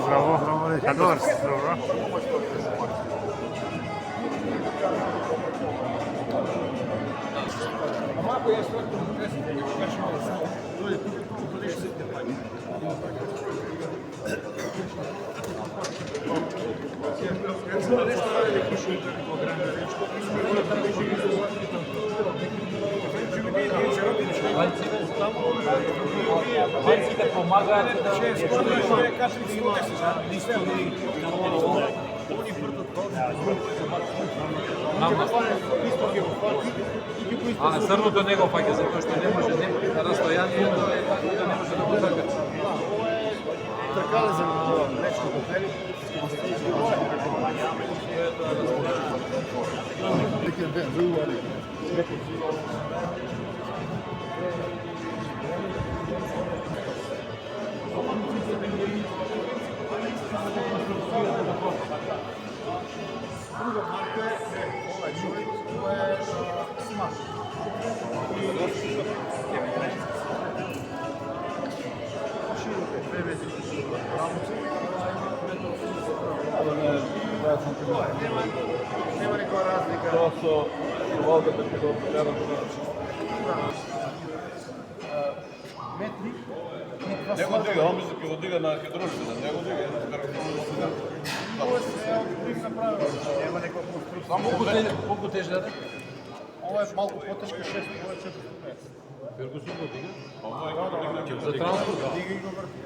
Браво, браво, Рикардо, добро. Венците помагаат црното не го фаќа затоа што не може на растојанието е така да не може да го закачи. Тркале за млечни коктели. Друга марка е ова човек, тоа е Смаш. Широко, 2 метри рамоци. Нема никоја разлика. Тоа со волката ќе го покажам. Метри. Не го дига, он мисли ќе го дига на хидроушина, не го дига на хидроушина. Ова се од направено. Нема некоја конструкција. Колку тежат? Ова е малку потешка 6, ова е 450. Фергусун го дига? За транспорт? Дига и го врти.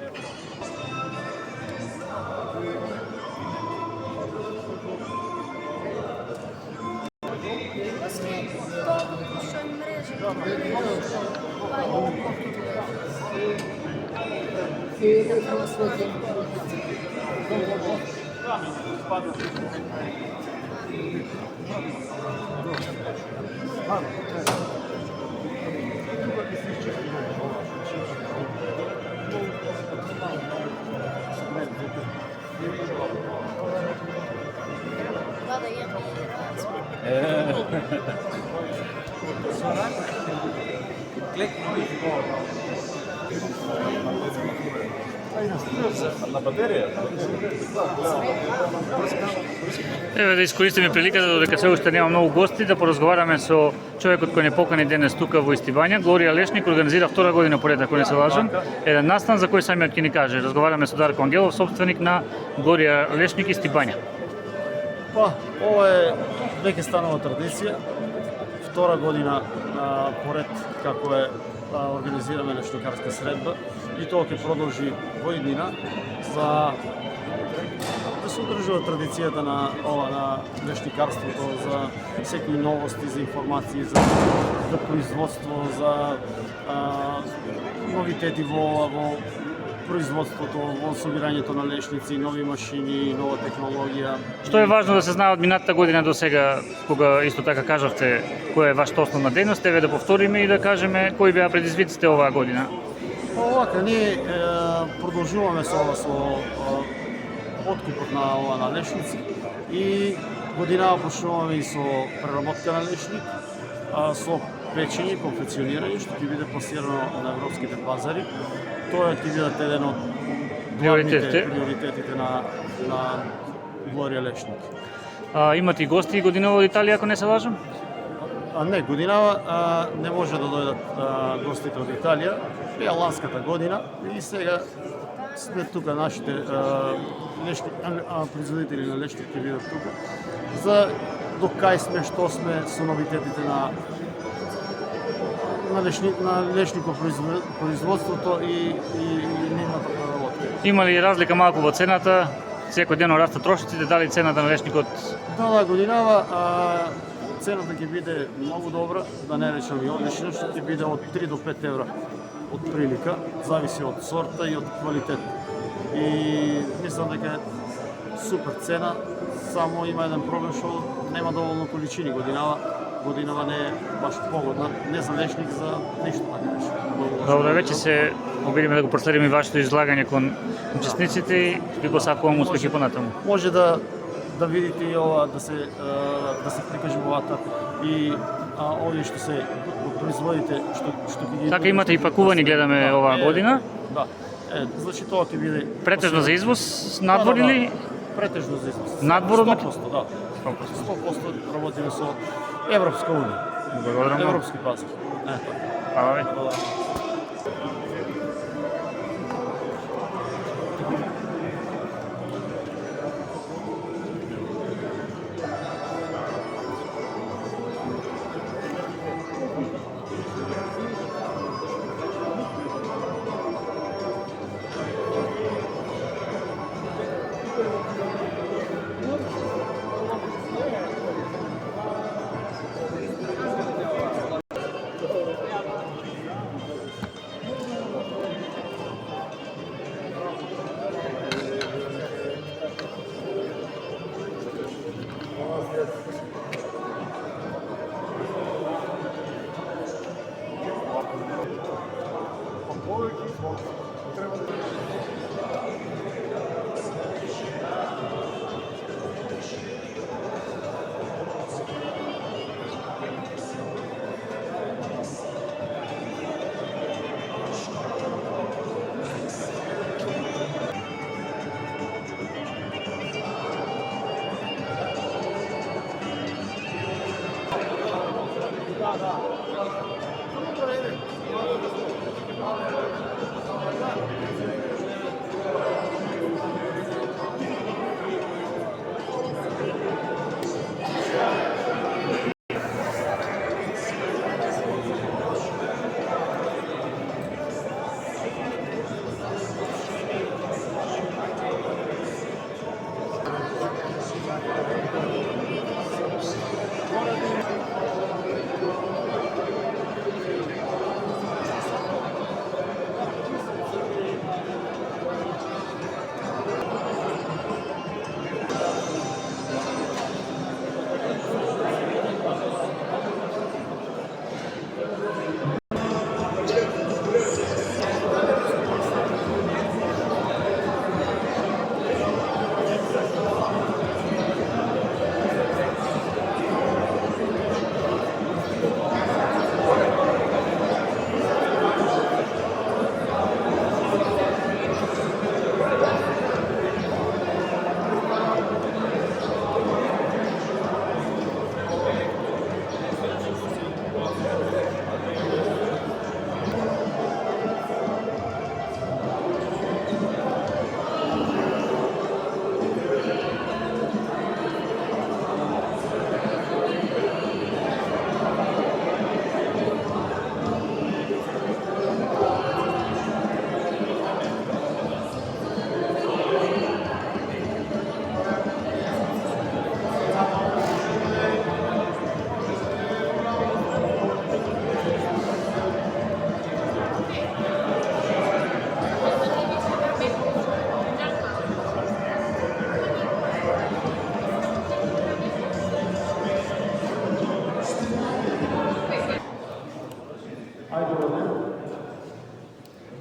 На батерија? Еве да искористиме приликата додека се уште нема многу гости да поразговараме со човекот кој не покани денес тука во Стибања. Глорија Лешник организира втора година поред, ако не се лажам, еден настан за кој самиот ќе ни каже. Разговараме со Дарко Ангелов, собственик на Глорија Лешник и Стибања. Па, ова е веќе станала традиција. Втора година поред како е организираме лешникарска средба и тоа ќе продолжи во иднина за да се одржува традицијата на ова на лешникарството, за секои новости, за информации, за производство, за новитети во производството, во собирањето на лешници, нови машини, нова технологија. Што е важно да се знае од минатата година до сега, кога исто така кажавте која е вашата основна дејност, еве да повториме и да кажеме кои беа предизвиците оваа година. Овака, ние продолжуваме со ова со откупот на ова на лешници и годинава почнуваме и со преработка на лешник, со печење и конфекционирање што ќе биде пласирано на европските пазари. Тоа ќе бидат еден од приоритетите на Глорија Лешник. Имате и гости годинава од Италија, ако не се лажам? Не, годинава не може да дојдат гостите од Италија, е ланската година и сега сме тука нашите производители на лешник ќе бидат тука. За до кај сме, што сме со новитетите на лешнико производството и нивната преработка. Има ли разлика малку во цената? Секој ден расте трошоците, дали цената на лешникот? Да, годинава цената ќе биде многу добра, да не речам и одлична, што ќе биде од 3 до 5 евра од прилика, зависи од сорта и од квалитет. И мислам дека е супер цена, само има еден проблем што нема доволно количини годинава не е баш погодна, не за лешник, за ништо така нешто. Добре, веќе се обидиме да го проследиме вашето излагање кон учесниците и ви го сакувам успехи понатаму. Може да да видите и ова, да се прикаже овата и овие што се производите, што ги Така имате и пакувани, гледаме оваа година. Да. Значи тоа ќе биде Претежно за извоз надвор Да. или Претежно за извоз. Надвор од 100%, да. 100% работиме со Европска унија. Благодарам. Европски пазар. Фала ви.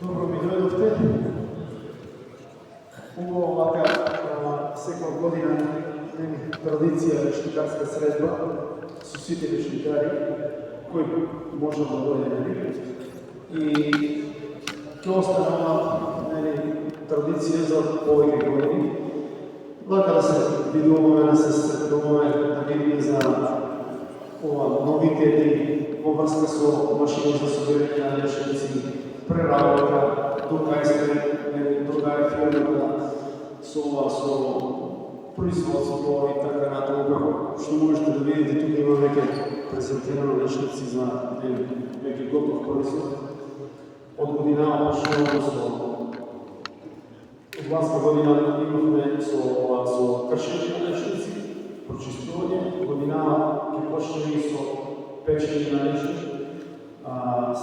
Добро ми дојдовте. Убаво вака секоја година традиција лештикарска средба со сите лештикари кои може да дојде. И ќе остане традиција за повеќе години. Вака да се видуваме, да се сретнуваме, да видиме за новитети во врска со машини за собирање на лештици, преработка, тука е фирмата со производство и така натаму. Што можете да видите, тука има веќе презентирано лештици за веќе готов производ. Од година почнуваме со власка година имавме со кршење на лештици, прочистување. Година ќе почнеме и со печење на лештици,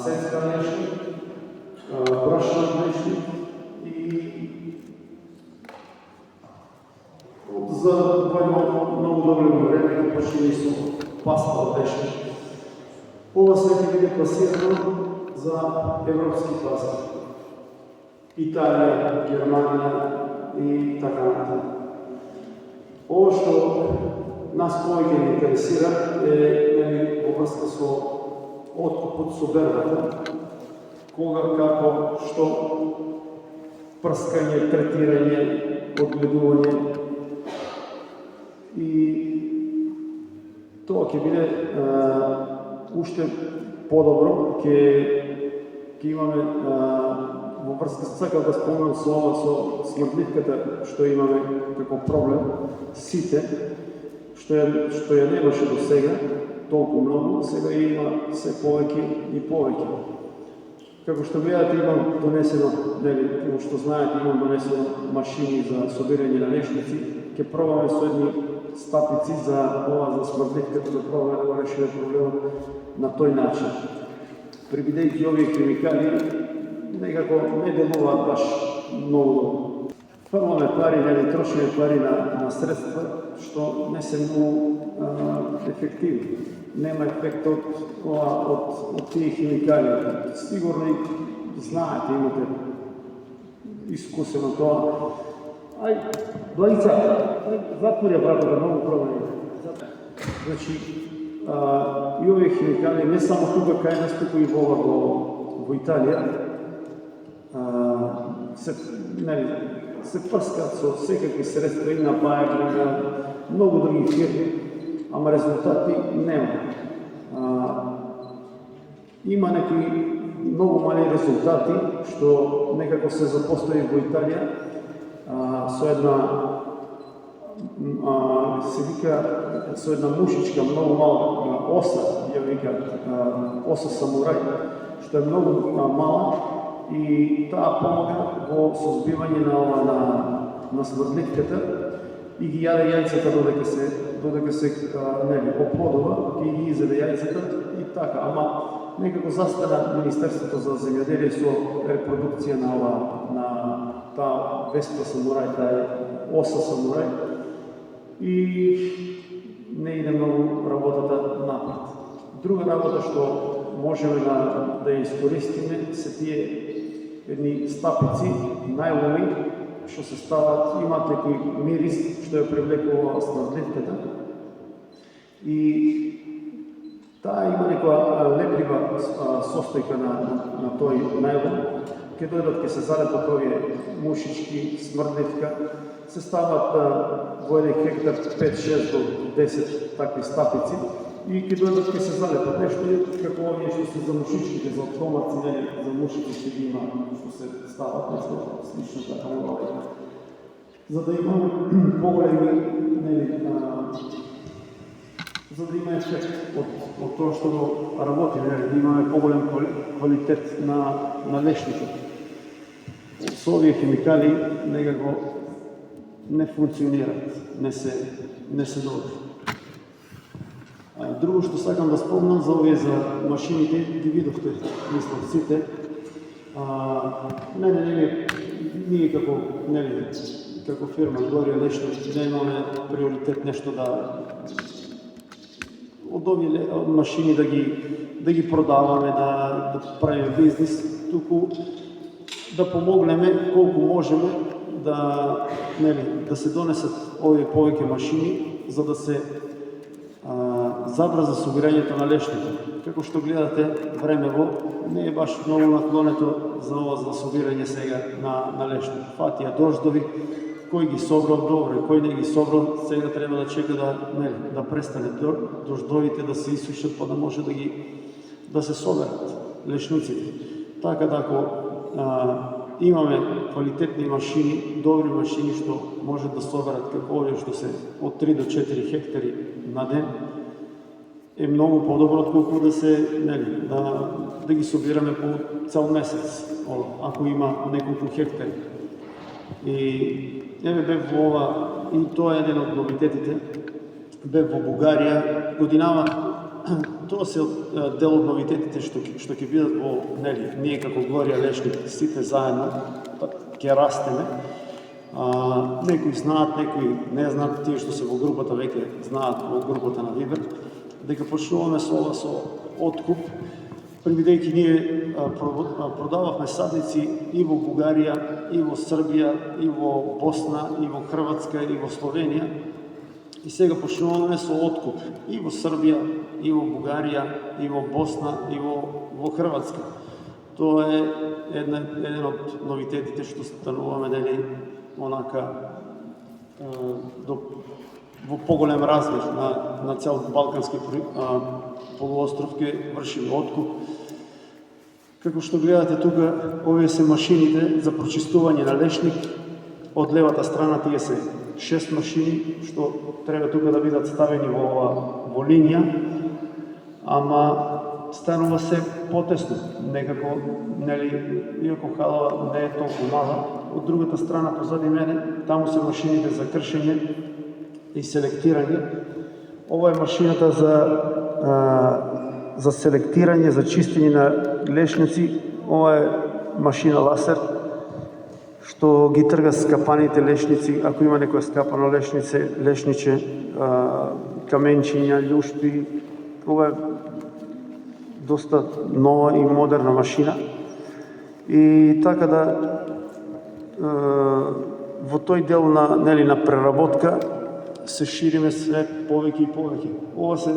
сецка на лештици, брашна лештици и за многу добро време ќе почнеме со паста од лештици. Ова се ќе биде пласирано за европски пазар. Италија, Германија и така натаму. Ovo što nas povijek interesira je во врска со откупот со бербата, кога, како, што, прскање, третирање, одгледување и тоа ќе биде уште подобро, ќе имаме во врска, сакав да спомнам со ова, со смртливката што имаме како проблем, сите, што ја немаше до сега, толку многу, сега има се повеќе и повеќе. Како што гледате, имам донесено, како што знаете, имам донесено машини за собирање на лешници, ќе пробаме со едни стапици за ова, за смртливката, да пробаме да решиме проблемот на тој начин. Прибидејќи овие химикали, некако не делуваат баш многу добро. Фрламе пари, трошиме пари на средства, што не се многу ефективни. Нема ефект од тие химикали. Сигурно знаете, имате искусено тоа. Ај, Блаица, затвори вратата, многу проблеми. Значи, и овие химикали, не само тука кај нас, туку и во Италија, се прскаат со секакви средства и на бајаги, на многу други фирми, ама резултати нема. Има некои многу мали резултати, што некако се запостави во Италија со една се вика со една мушичка, многу мала оса, ја викаат оса самурај, што е многу мала и таа помага во созбивање на смртливката и ги јаде јајцата додека се оплодува, ќе ги изеде јајцата и така, ама некако застана Министерството за земјоделие со репродукција на таа веспа самурај, таа оса самурај и не иде многу работата напред. Друга работа што можеме да ја искористиме се тие едни стапици, најломи, што се стават, имат некој мирис што ја привлекува смртливката и таа има некоја леплива состојка на тој најлом. Ке дојдат, ке се залепат овие мушички, смртливка, се стават во еден хектар 5-6 до 10 такви стапици и ке дојдат, ке се залепат нешто како овие што се за мушичките, за оптомаци, за мушичките ги има што се стават, нешто слично така. За да имаме поголеми, за да има ефект од тоа што го работиме, да имаме поголем квалитет на лешникот. Со овие химикали некако не функционираат, не се добри. Друго што сакам да спомнам за овие за машините, ги видовте, мислам, сите. Ние како фирма Глорија Лешник да имаме приоритет нешто од овие машини да ги продаваме, да правиме бизнис, туку да помогнеме колку можеме да се донесат овие повеќе машини за да се забрза собирањето на лешникот. Како што гледате, времево не е баш многу наклонето за ова за собирање сега на лешник. Фатија дождови, кој ги собрал добро, кој не ги собрал, сега треба да чека да престане дождовите да се исушат, па да може да се соберат лешниците. Така да ако имаме квалитетни машини, добри машини што може да соберат како овие што се од 3 до 4 хектари на ден, е многу подобро отколку да ги собираме по цел месец, ако има неколку хектари. И бев во ова, и тоа е еден од новитетите, бев во Бугарија, годинава, тоа се дел од новитетите што ќе бидат во, ние како Глорија Лешник, сите заедно, ќе растеме. Некои знаат, некои не знаат, тие што се во групата веќе знаат во групата на Вибер, дека почнуваме со ова со откуп, бидејќи ние продававме садници и во Бугарија, и во Србија, и во Босна, и во Хрватска, и во Словенија, И сега почнуваме со откуп и во Србија, и во Бугарија, и во Босна, и во Хрватска. Тоа е еден од новитетите што стануваме, нели, онака во поголем размер на цел Балкански полуостров ќе вршиме откуп. Како што гледате тука, овие се машините за прочистување на лешник. Од левата страна тие се 6 машини што треба тука да бидат ставени во линија, ама станува се потесно, некако, нели, иако халава не е толку мала. Од другата страна позади мене, таму се машините за кршење и селектирање. Ова е машината за селектирање, за чистење на лешници. Ова е машина ласер, што ги трга скапаните лешници, ако има некоја скапано лешниче, каменчиња, љушпи. Ова е доста нова и модерна машина. И така да во тој дел на преработка се шириме све повеќе и повеќе. Ова се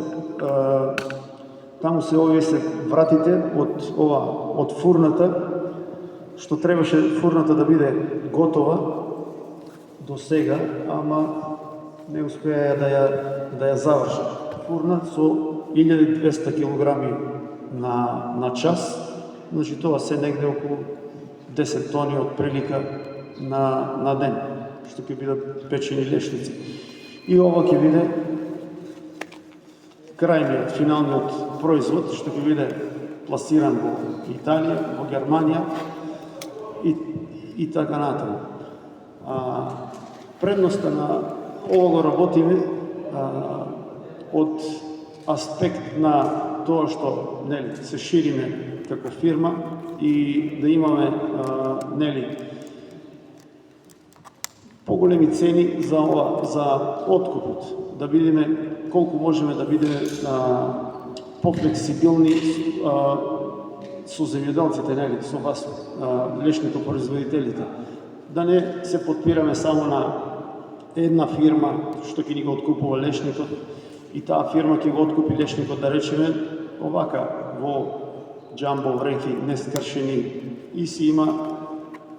таму се овие се вратите од фурната, што требаше фурната да биде готова до сега, ама не успеа да ја завршат. Фурна со 1200 килограми на час, значи тоа се негде околу 10 тони од прилика на ден, што ќе бидат печени лешници. И ова ќе биде крајниот, финалниот производ, што ќе биде пласиран во Италија, во Германија и така натаму. Предноста на ова го работиме од аспект на тоа што, нели, се шириме како фирма и да имаме, нели, поголеми цени за откупот, да бидеме колку можеме да бидеме пофлексибилни со земјоделците, нели, со вас, лешникопроизводителите. Да не се подпираме само на една фирма што ќе ни го откупува лешникот и таа фирма ќе го откупи лешникот, да речеме, овака во џамбо врехи, нескршени, и си има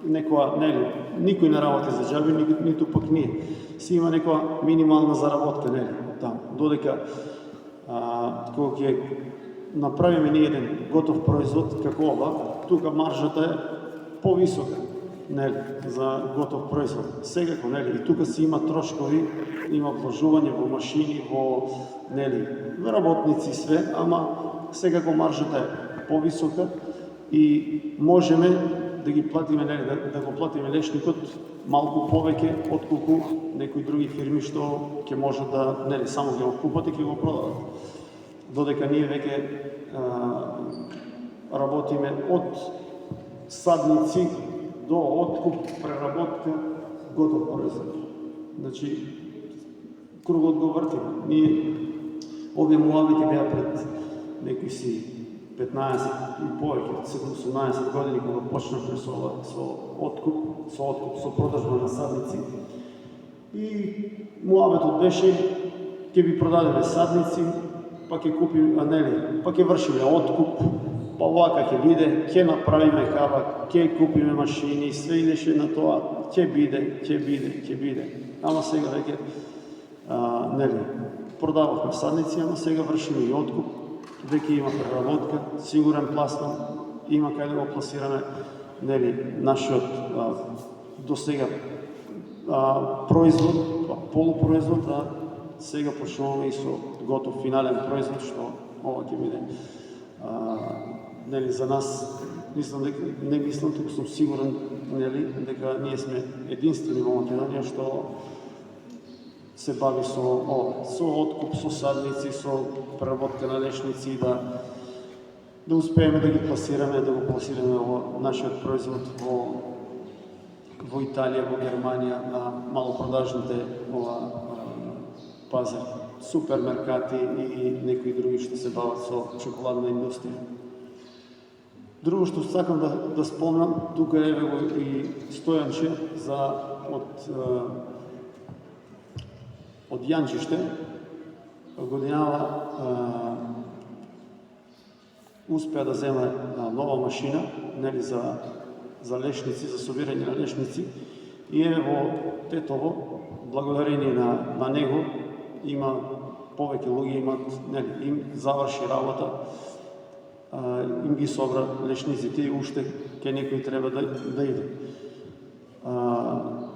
некоја, нели, никој не работи за џаби, ниту пак ние. Си има некоја минимална заработка, нели, таму. Додека кога ќе направиме ние еден готов производ како ова, тука маржата е повисока, нели, за готов производ. Секако, нели, и тука си има трошкови, има вложување во машини, во, нели, работници, све, ама секако маржата е повисока и можеме да ги платиме, нели, да го платиме лешникот малку повеќе отколку некои други фирми што ќе можат да, нели, само ги откупат и ќе го продадат. Додека ние веќе работиме од садници до откуп, преработка, готов производ. Значи, кругот го вртиме. Ние овие муавити беа пред некои си 15 и повеќе, 18 години кога почнавме со продажба на садници. И муаветот беше ќе ви продадеме садници, па ќе купиме, нели, па ќе вршиме откуп, па овака ќе биде, ќе направиме хабак, ќе купиме машини, све идеше на тоа, ќе биде. Ама сега веќе, нели, продававме садници, ама сега вршиме и откуп, веќе има преработка, сигурен пласман, има кај да го пласираме, нели, нашиот до сега производ, полупроизвод, а сега почнуваме и со готов финален производ, што ова ќе биде, нели, за нас, туку сум сигурен, нели, дека ние сме единствени во Македонија што се бави со откуп, со садници, со преработка на лешници, да успееме да ги пласираме, во нашиот производ во Италија, во Германија, на малопродажните пазари, супермеркати и некои други што се бават со чоколадна индустрија. Друго што сакам да спомнам, тука е и Стојанче од од Јанчиште годинава успеа да земе нова машина, нели за лешници, за собирање на лешници, и еве во Тетово, благодарение на него, има повеќе луѓе имат, нели, им заврши работа, им ги собра лешниците и уште ке некои треба да идат.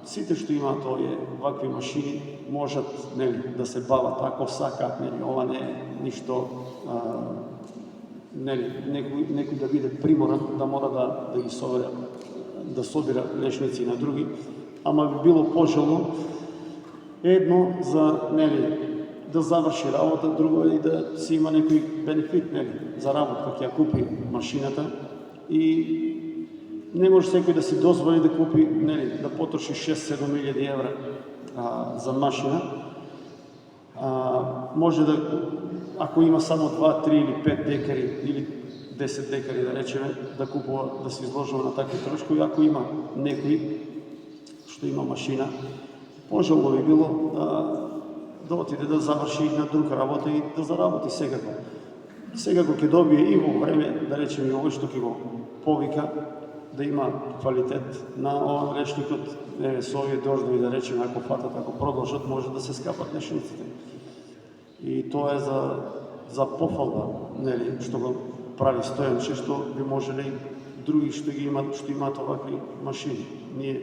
Сите што имаат овие вакви машини можат, нели, да се бават ако сакаат, нели, ова не е ништо, нели, некој да биде приморан да мора да ги собира лешници на други, ама би било пожелно едно за, нели, да заврши работа, друго е и да си има некој бенефит, нели, за работа, ќе ја купи машината и не може секој да си дозволи да купи, нели, да потроши 6-7 илјади евра за машина. Може да, ако има само 2, 3 или 5 декари или 10 декари, да речеме, да купува, да се изложува на такви трошкови, ако има некој што има машина, пожелно би било да отиде да заврши на друга работа и да заработи секако. Секако ќе добие и во време, да речеме, овој што ќе го повика, да има квалитет на овој лешникот, со овие дождови, да речеме, ако фатат, ако продолжат, може да се скапат лешниците. И тоа е за пофалба, нели, што го прави Стојанче, што би можеле и други што имаат овакви машини. Ние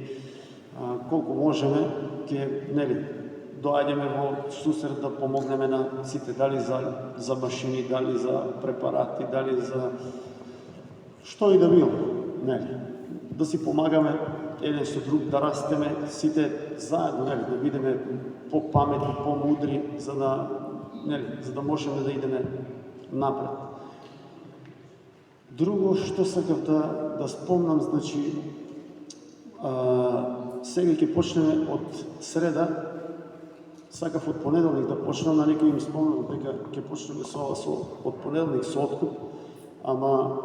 колку можеме ќе, нели, доаѓаме во сусрет да помогнеме на сите, дали за машини, дали за препарати, дали за што и да било, нели, да си помагаме еден со друг, да растеме сите заедно, нели, да бидеме попаметни, помудри, за да можеме да идеме напред. Друго што сакав да спомнам, значи, сега ќе почнеме од среда, сакав од понеделник да почнам, на некој им спомнам дека ќе почнеме од понеделник со откуп, ама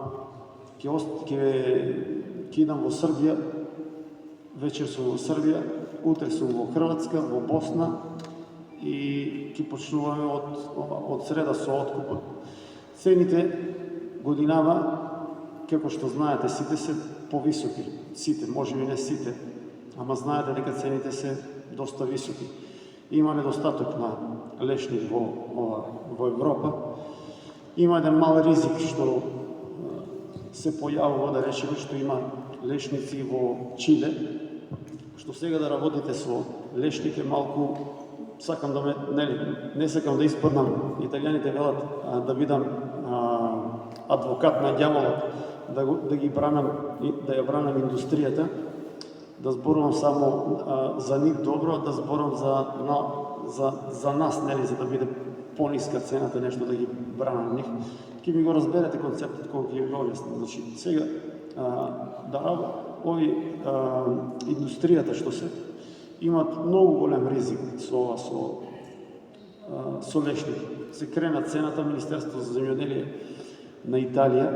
ќе идам во Србија, вечер сум во Србија, утре сум во Хрватска, во Босна и ќе почнуваме од среда со откупот. Цените годинава, како што знаете, сите се повисоки. Сите, можеби не сите, ама знаете дека цените се доста високи. Има недостаток на лешник во Европа. Има еден мал ризик што се појавува, да речеме, што има лешници во Чиле, што сега да работите со лешник е малку, сакам да не сакам да испаднам, италијаните велат да бидам адвокат на ѓаволот, да ја бранам индустријата, да зборувам само за нив добро, да зборувам за нас, нели, за да биде пониска цената, нешто да ги бранам нив. Ќе ми го разберете концептот кога ќе ви го објаснам. Значи, сега индустријата што се имаат многу голем ризик со лешник. Се крена цената, Министерството за земјоделие на Италија,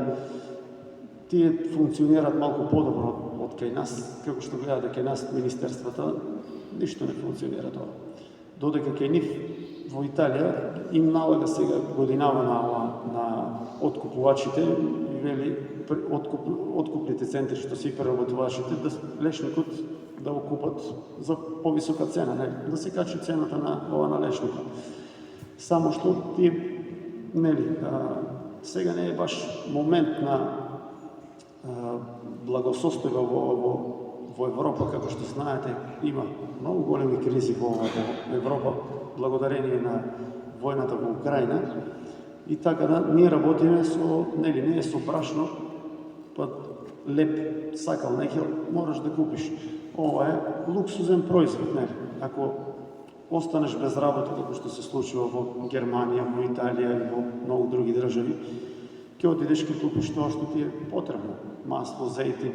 тие функционираат малку подобро од кај нас, како што гледате кај нас министерствата, ништо не функционира тоа. Додека кај нив во Италија им налага сега годинава на откупувачите, вели откупните центри што си преработувачите, да лешникот да го купат за повисока цена, нели, да се качи цената на лешникот. Само што тие, нели, сега не е баш момент на благосостојба во Европа, како што знаете, има многу големи кризи во Европа, благодарение на војната во Украина. И така да, ние работиме со, нели, не е со брашно, па леп сакал некел, мораш да купиш. Ова е луксузен производ, нели. Ако останеш без работа, како што се случува во Германија, во Италија или во многу други држави, ќе отидеш ќе купиш тоа што ти е потребно. Масло, зејти.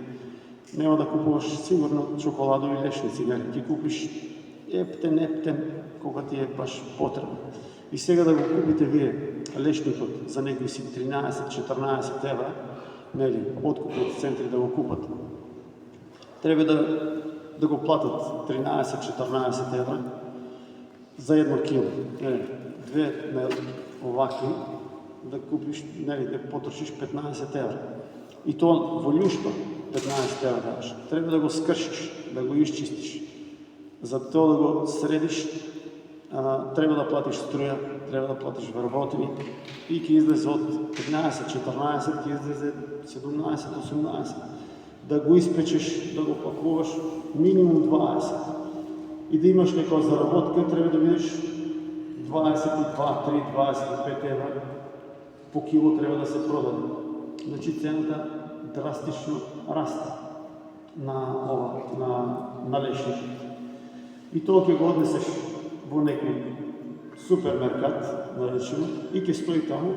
Нема да купуваш сигурно чоколадови лешници, нели? Ќе купиш ептен, кога ти е баш потребно. И сега да го купите вие лешникот за некои си 13-14 евра, нели, откупните центри да го купат, треба да го платат 13-14 евра за 1 кило. Две овакви да купиш, да потрошиш 15 евра. И то во љушпа 15 евра даваш. Треба да го скршиш, да го исчистиш. За тоа да го средиш, треба да платиш струја, треба да платиш вработени и ќе излезе од 15-14, ќе излезе 17-18. Да го испечеш, да го пакуваш, минимум 20. И да имаш некоја заработка, треба да видиш 22, 3, 25 евра по кило треба да се продаде. Значи цената драстично расте на лешник. И тоа ќе го однесеш во некој супермеркат, наречено, и ќе стои таму.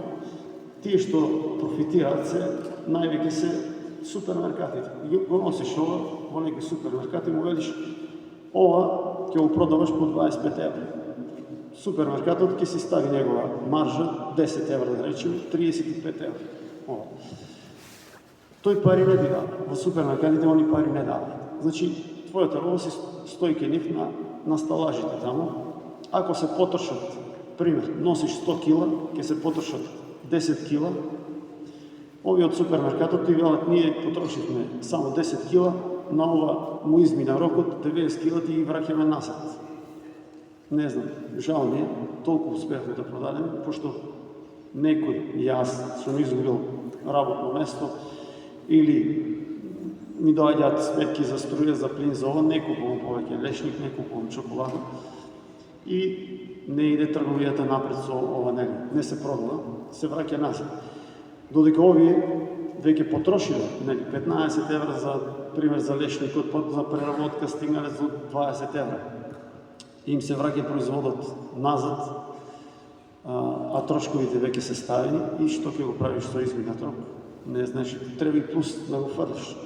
Тие што профитираат се, највеќе се супермеркатите. И го носиш ова во некој супермеркат и му велиш ова ќе го продаваш по 25 евра. Супермеркатот ќе си стави негова маржа 10 евра, да речеме, 35 евра. Ова. Тој пари не дава. Во супермеркатите они пари не даваат. Значи, твојата роба си стои ке нив на сталажите таму. Ако се потрошат, пример, носиш 100 кила, ќе се потрошат 10 кила, овие од супермеркатот ти велат, ние потрошивме само 10 кила, на ова му измина рокот, 90 кила ти ги враќаме назад. Не знам, жал ми е, толку успеавме да продадеме, пошто некој, јас сум изгубил работно место, или ми доаѓаат сметки за струја, за плин, за ова, не купувам повеќе лешник, не купувам чоколада. И не иде трговијата напред со ова, не се продава, се враќа назад. Додека овие веќе потрошиле 15 евра за пример за лешникот, за преработка стигнале за 20 евра. Им се враќа производот назад, а трошковите веќе се ставени и што ќе го правиш со изминат рок? Не знаеш, треба и плюс да го фрлиш.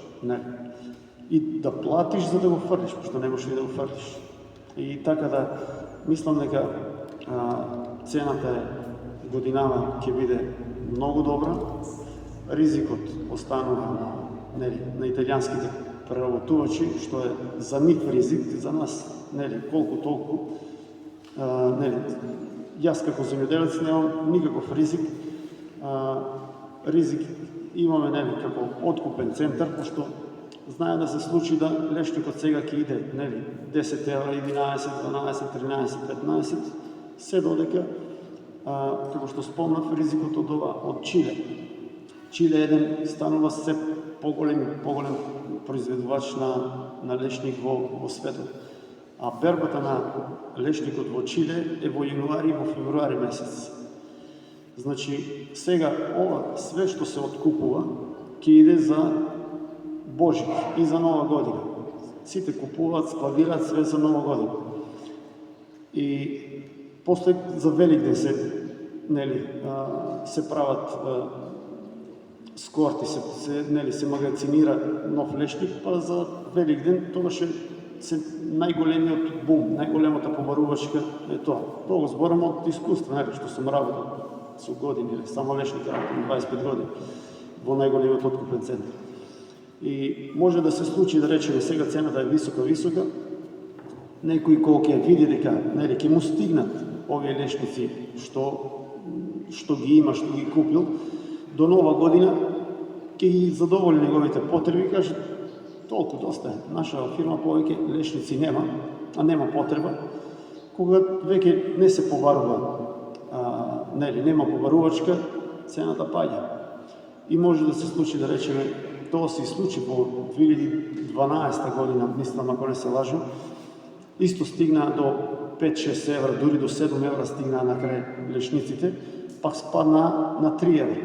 И да платиш за да го фрлиш, пошто не можеш и да го фрлиш. И така да мислам дека цената годинава ќе биде многу добра, ризикот останува на италијанските преработувачи, што е за нив ризик, за нас колку толку. Јас како земјоделец немам никаков ризик. Ризик имаме како откупен центар, пошто знае да се случи да лешникот сега ќе иде 10 евра, 11, 12, 13, 15, се додека, како што спомнав, ризикот од Чиле. Чиле еден станува се поголем произведувач на лешник во светот. А бербата на лешникот во Чиле е во јануари и во февруари месец. Значи, сега ова све што се откупува ќе иде за Божик и за Нова година. Сите купуваат, складираат све за Нова година. И после за Великден се прават скорти, се магазинира нов лешник, па за Великден тогаш се најголемиот бум, најголемата побарувачка е тоа. Тоа го зборам од искуство, што сум работил со години, само лешник работам 25 години во најголемиот откупен центар. И може да се случи, да речеме, сега цената е висока, некој кога ќе види дека ќе му стигнат овие лешници што ги има, што ги купил, до Нова година ќе ги задоволи неговите потреби и каже толку доста е. Наша фирма повеќе лешници нема, а нема потреба. Кога веќе не се побарува, нема побарувачка, цената паѓа. И може да се случи, да речеме, тоа се случи во 2012 година, мислам, ако не се лажам, исто стигна до 5-6 евра, дури до 7 евра стигна на крај лешниците, пак спадна на 3 евра.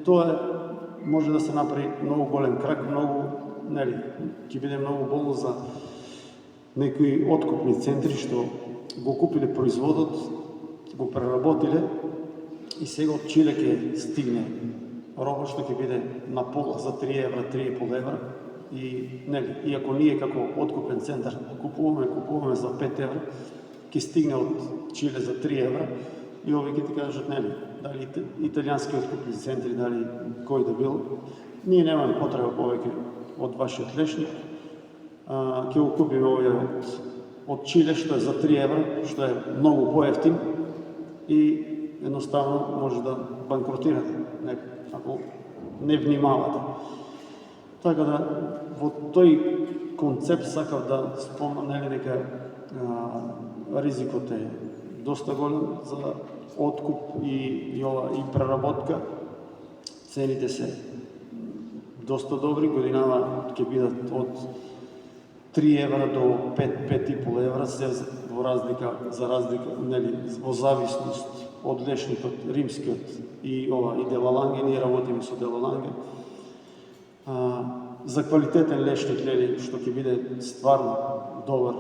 Тоа може да се направи многу голем крак, ќе биде многу болно за некои откупни центри што го купиле производот, го преработиле и сега од Чиле ќе стигне роба што ќе биде на пола за 3 евра, 3,5 евра. И ако ние како откупен центар купуваме за 5 евра, ќе стигне од Чиле за 3 евра и овие ќе ти кажат, дали италијански откупни центри, дали кој да бил, ние немаме потреба повеќе од вашиот лешник, ќе го купиме овие од од Чиле, што е за 3 евра, што е многу поевтин и едноставно може да банкротирате ако не внимавате. Така да во тој концепт сакав да спомнам дека ризикот е доста голем за откуп и преработка. Цените се доста добри, годинава ќе бидат од 3 евра до 5-5,5 евра, се во разлика во зависност од лешникот римскиот и делаланге, ние работиме со делаланге. За квалитетен лешник, што ќе биде стварно добар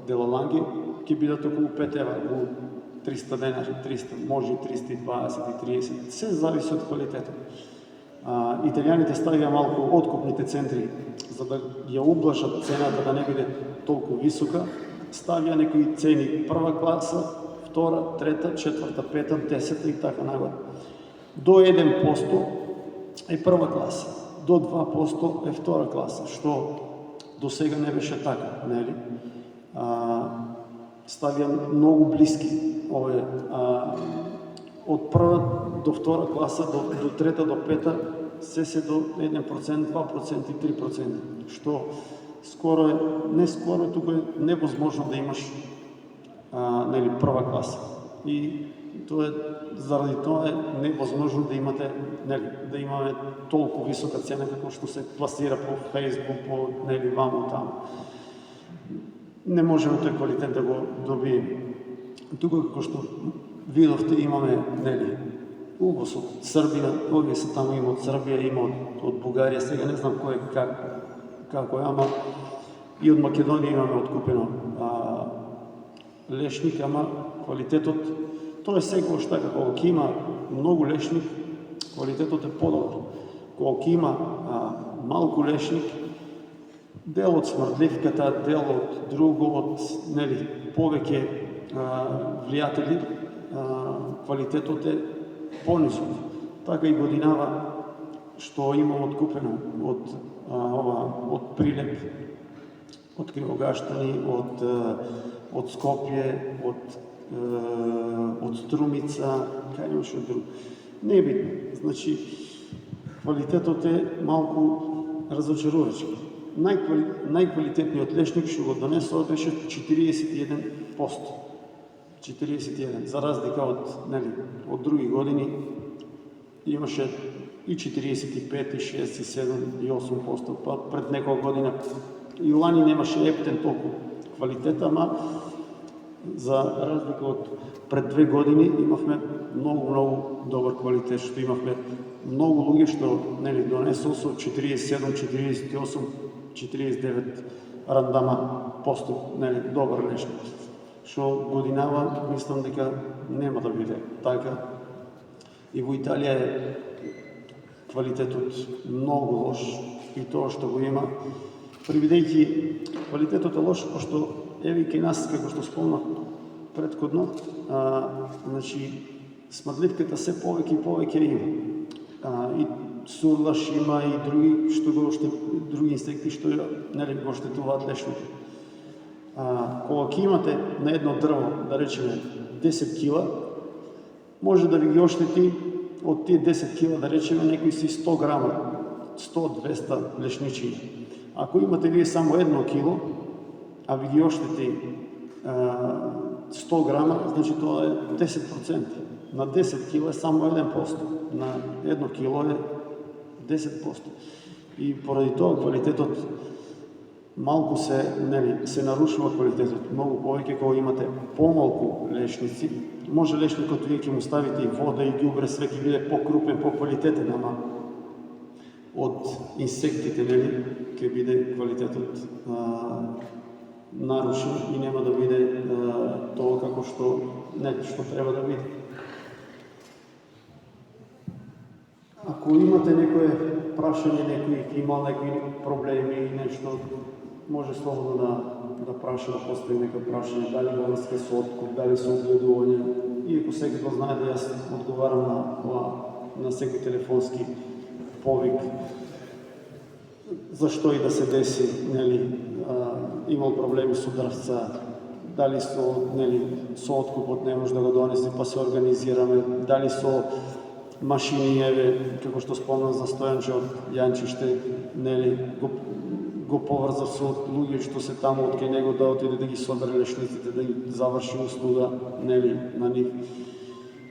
делаланге, ќе бидат околу 5 евра, околу 300 денари, 300, може и 320 и 30, се зависи од квалитетот. Италијаните ставија малку откупните центри, за да ја ублажат цената да не биде толку висока, ставија некои цени прва класа, втора, трета, четврта, пета, 10 и така нагоре. До 1% е прва класа, до 2% е втора класа, што до сега не беше така, нели? Ставија многу блиски овие од прва до втора класа, до трета до пета, се до 1%, 2% и 3%, што скоро е, не скоро, туку е невозможно да имаш прва класа. И тоа е, заради тоа е невозможно да имате, да имаме толку висока цена како што се пласира по Facebook, по ваму таму. Не можеме тој квалитет да го добиеме. Тука како што видовте, имаме увоз од Србија, овие се таму, има од Србија, има од Бугарија, сега не знам кој како е, ама и од Македонија имаме откупено лешник, ама квалитетот, тоа е секогаш така, кога ќе има многу лешник, квалитетот е подобар. Кога ќе има малку лешник, дел од смрдливката, дел од друго, од повеќе влијатели, квалитетот е понисок. Така и годинава што имам откупено од Прилеп, од Кривогаштани, од Скопје, од Струмица, кај имаше друг. Не е битно. Значи, квалитетот е малку разочарувачки. Најквалитетниот лешник што го донесува беше 41%. 41%, за разлика од други години имаше и 45, и 6, и 7, и 8%, па пред неколку година и лани немаше ептен толку квалитет, ама за разлика од пред 2 години имавме многу добар квалитет, што имавме многу луѓе што донесува со 47, 48, 49 рандама поступ, добар лешник. Што годинава, мислам дека нема да биде така. И во Италија е квалитетот многу лош и тоа што го има, привидејќи квалитетот е лош, пошто еве кај нас, како што спомнав претходно, значи смрдливката се повеќе и повеќе има. И сурлаш има и други инсекти што го штетуваат лешните. Кога ќе имате на едно дрво, да речеме 10 кила, може да ви ги оштети од тие 10 кила, да речеме, некои си 100 грама, 100-200 лешничини. Ако имате вие само 1 кило, а ви ги оштети 100 грама, значи тоа е 10%. На 10 кила е само 1%, на 1 кило е 10%. И поради тоа квалитетот малку се нарушува квалитетот. Многу повеќе кога имате помалку лешници, може лешникот вие ќе му ставите и вода и ѓубре, све ќе биде покрупен, поквалитетен, ама од инсектите ќе биде квалитетот нарушен и нема да биде тоа како што треба да биде. Ако имате некое прашање, некој има некои проблеми или нешто, може слободно да праша, да постави некој прашање, дали во врска со откуп, дали со огледување. Иако секој го знае да јас одговарам на секој телефонски повик, зашто и да се деси, имал проблеми со дрвца, дали со откупот не може да го донесе, па се организираме, дали со машини, еве, како што спомнав за Стојанче од Јанчиште, го поврзав со луѓе што се таму од кај него да отиде да ги собере лешниците, да ги заврши услуга, на нив.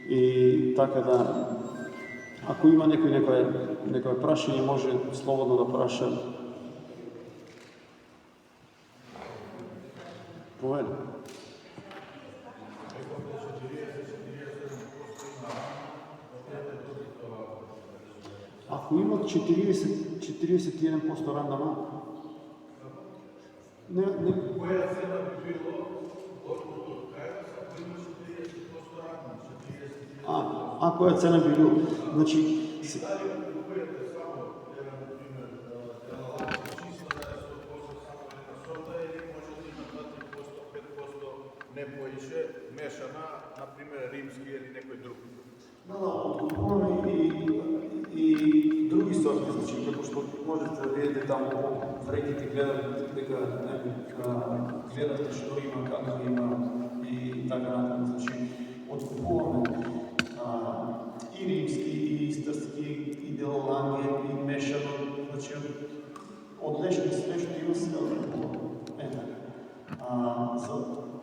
И така да, ако има некој прашање, може слободно да праша. Повели. Ако имат 41% рандамент, Која цена би било откупот кајдас, ако има 40% рандамент? која цена би било? Значи, Дали купувате само, например, чисто да е 100% само една сорта или може да има 2%, 5% не поише, мешана, например, римски или некој друг? откупуваме и други сорти, значи, како што можете да видите таму по вреките, гледате што има, како има и така натаму. Значи, откупуваме и римски, и истарски, и делоланге, и мешано, значи, од лешни све што има се откупуваме.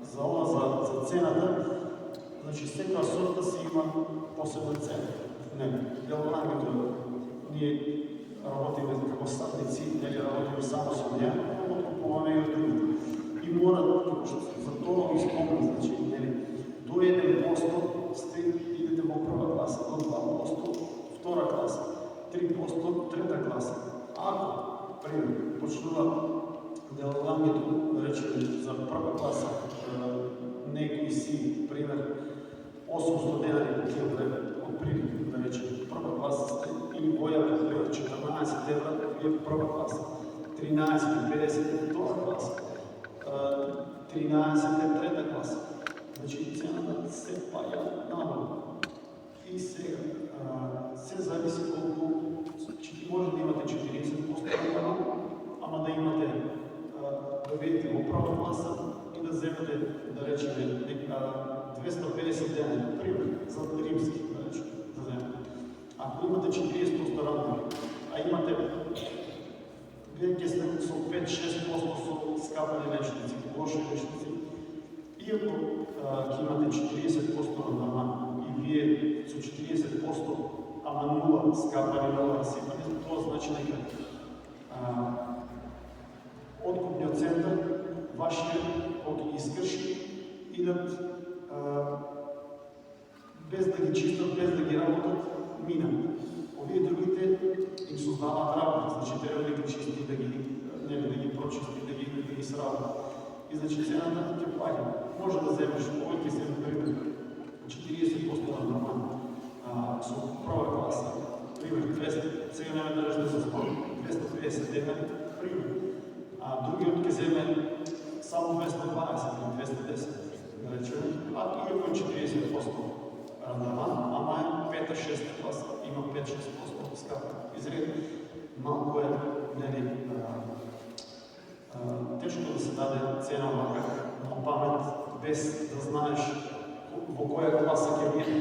За ова, за цената, значи, секоја сорта си има посебна цена. Делолангето, ние работиме како садници, работиме само со неја, откупуваме и од другите. И мора, како што за тоа ви спомнам, значи, до 1% сте идете во прва класа, до 2% втора класа, 3% трета класа. Ако, пример, почнува делолангето, да речеме, за прва класа, некои си, пример, 800 денари по килограм, од пример, да речеме, прва класа сте, или боја по 14 евра, вие прва класа, 13,50 е втора класа, 13 е трета класа. Значи, цената се паја надолу. И сега, се зависи колку, може да имате 40% рандамент, ама да имате, да видите во прва класа и да земете, да речеме, 250 дена, пример, за римски, да речеме, да земете. Ако имате 40% рандамент, а имате, вие ќе сте со 5-6% со скапани лешници, лоши лешници, иако ќе имате 40% рандамент и вие со 40%, ама 0 скапани, 0 расипани, тоа значи дека откупниот центар, вашиот, кога ги искрши, идат без да ги чистат, без да ги работат, минат. Овие другите им создаваат работа, значи треба да ги чисти, да ги прочисти, да ги сработат. И значи цената ќе паѓа. Може да земеш, овој ќе се пример 40% рандамент со прва класа, пример 200, сега нема да речем за 250 денари, пример. Другиот ќе земе само 220 или 210, да речеме, иако е 40% рандамент, ама е 5-6 класа, има 5-6% скапа. Изред, малку е, тешко да се даде цена вака на памет, без да знаеш во која класа ќе биде,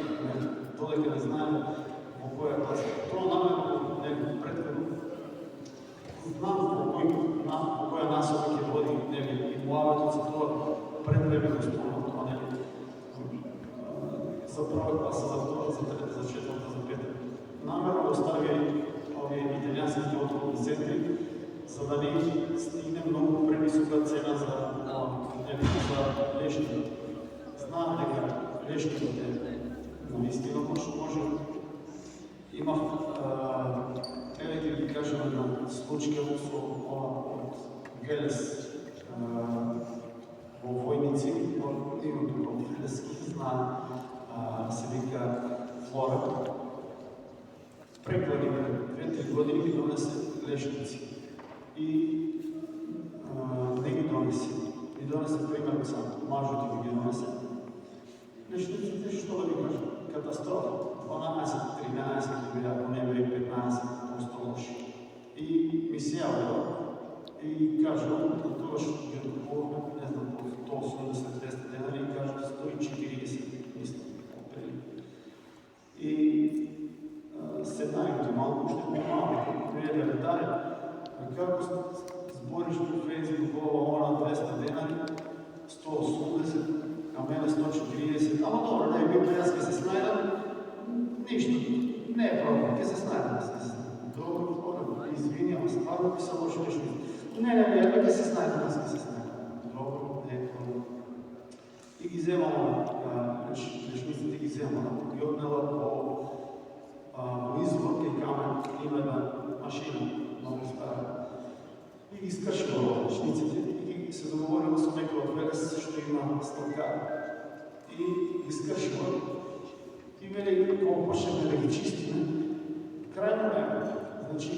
додека не знаем во која класа. Тоа намерно предходно знам во која насока ќе води, и муавето за тоа предвреме го спомнам тоа, за прва класа, за втора, за трета, за четврта, за пета. Намерно остави овие италијанските откупни центри, за да не стигне многу превисока цена за лешните. Знаам дека лешните наистина може. Имав, еве ќе ви кажем една случка со од Велес во Војници, името во Велески, знае, се вика Флора. Преклани пред 2-3 години ги донесе лешници. И не ги донесе. Ги донесе, примерно сам, мажот ги донесе. Лешниците, што да ви кажам, катастрофа. 12-13 или ако не бе 15% лоши. И ми се јавува и кажа, тоа тогаш ги откупувахме, не знам, по 180-200 денари и кажат 140, мисля, опрели. И сценариото малко ще по-малко, като приеде редare, како збориш по Фейсбук, ова, 200 денари, 180, а мене 140, ама добро, не е битно, јас ке се снајдам, ништо, не е проблем, ке се снајдам, добро, хора, извинявам, стварно би се лошо нешто. Не, ке се снајдам, јас ке се снајдам, добро, не е проблем. И ги земала, личниците ги земала, ги однела по извор и камен, има една машина, много стара. И ги скршила личниците и ги се договорила со некој од Велес, што има сталкар. И ги скршила. И вели, колко почнеме да ги чистиме, крајно време. Значи,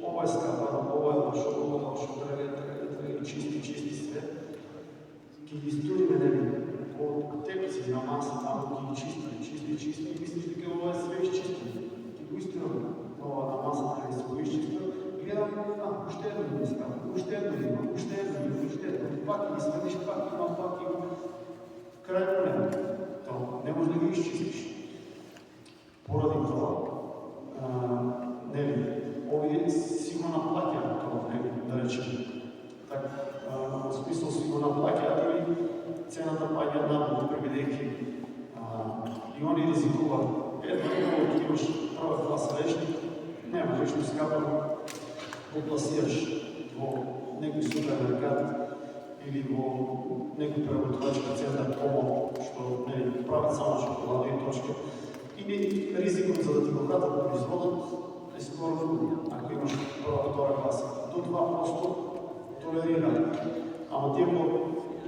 ова е скапано, ова е лошо, треба да ги чисти све. Ки ги стуриме, нели, по тепци на маса, таму ги чисти, и мислиш дека ова е све изчистено. Ки го истираме, ова на масата не се го изчистил, гледам, уште едно ми скапа, уште едно има, пак ги сведиш, пак има. Крајно време. Не може да ги изчистиш. Поради това, нели, овие си го наплаќаат тоа, нели, да речем. Так, во смисол си го наплаќаат или цената паѓа надолу, бидејќи и они ризикуваат. Едно, имаш прва класа лечник, нема нешто скапано, го пласираш во некој супермеркат или во некој преработвачки центар ОМО, што нели прават само шоколада и точка. И ризикот за да ти го вратат производот е скоро нула, ако имаш прва, втора класа. До 2% толерира. Ама ти ако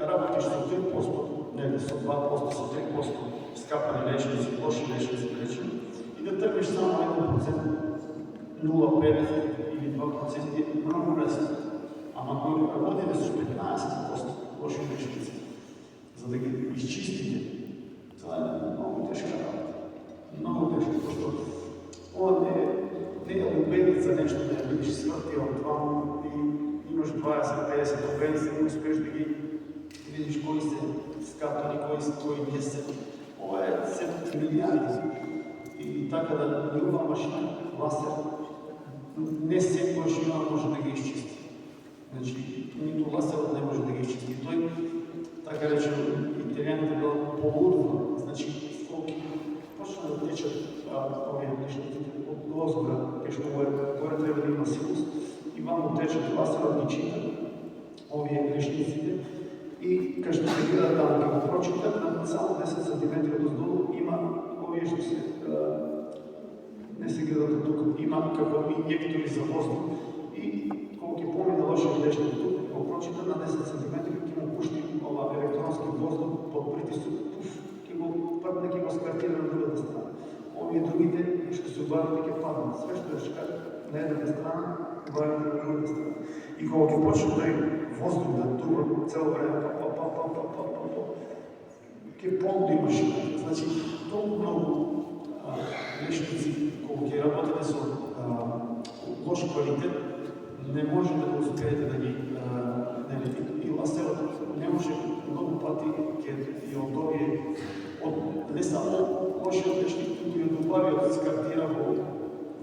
работиш со 3%, нели со 2%, со 3% скапани лечници, лоши лечници, и да тргнеш само 1%, 0,5 или 2% е много лесно. Ама ако работите с 15% лоши лечници, за да ги изчистите, това е много тежка работа. Много тежко, защото ова не е лубеница нещо, да я видиш свъртила това и имаш 20-50 лубеница и успеш да ги видиш кои се скапани, кои не се. Ова е 7 милиарди. И така да друга машина, ласер, не всеки машина може да ги изчисти. Значи, нито ласерът не може да ги изчисти. Той, така речем, италианът е бил полудва. Значи, почна да течат овие лечниците од лозгора, кај што горе треба да има силост, и ваму течат ласерот ги чита овие лечниците и кај што се гледа таму ќе го прочитат, на само 10 см доздолу има овие што се не се гледат тук, има како инјектори за воздух и колку ќе помине лошиот лечник тук, го прочита на 10 см ќе му пушти ова електронски воздух под притисок, ќе го пратне, ќе го скартира на другата страна. Овие другите што се обадите ќе паднат. Све што ќе кажат на едната страна, обадите на другата страна. И кога ќе почне тој воздух да дува цело време, ќе полуди машина. Значи, толку многу лечници, кога ќе работите со лош квалитет, не може да го успеете да ги и ласерот не може многу пати ќе и од овие не само лошиот лечник, туку и од убавиот скартира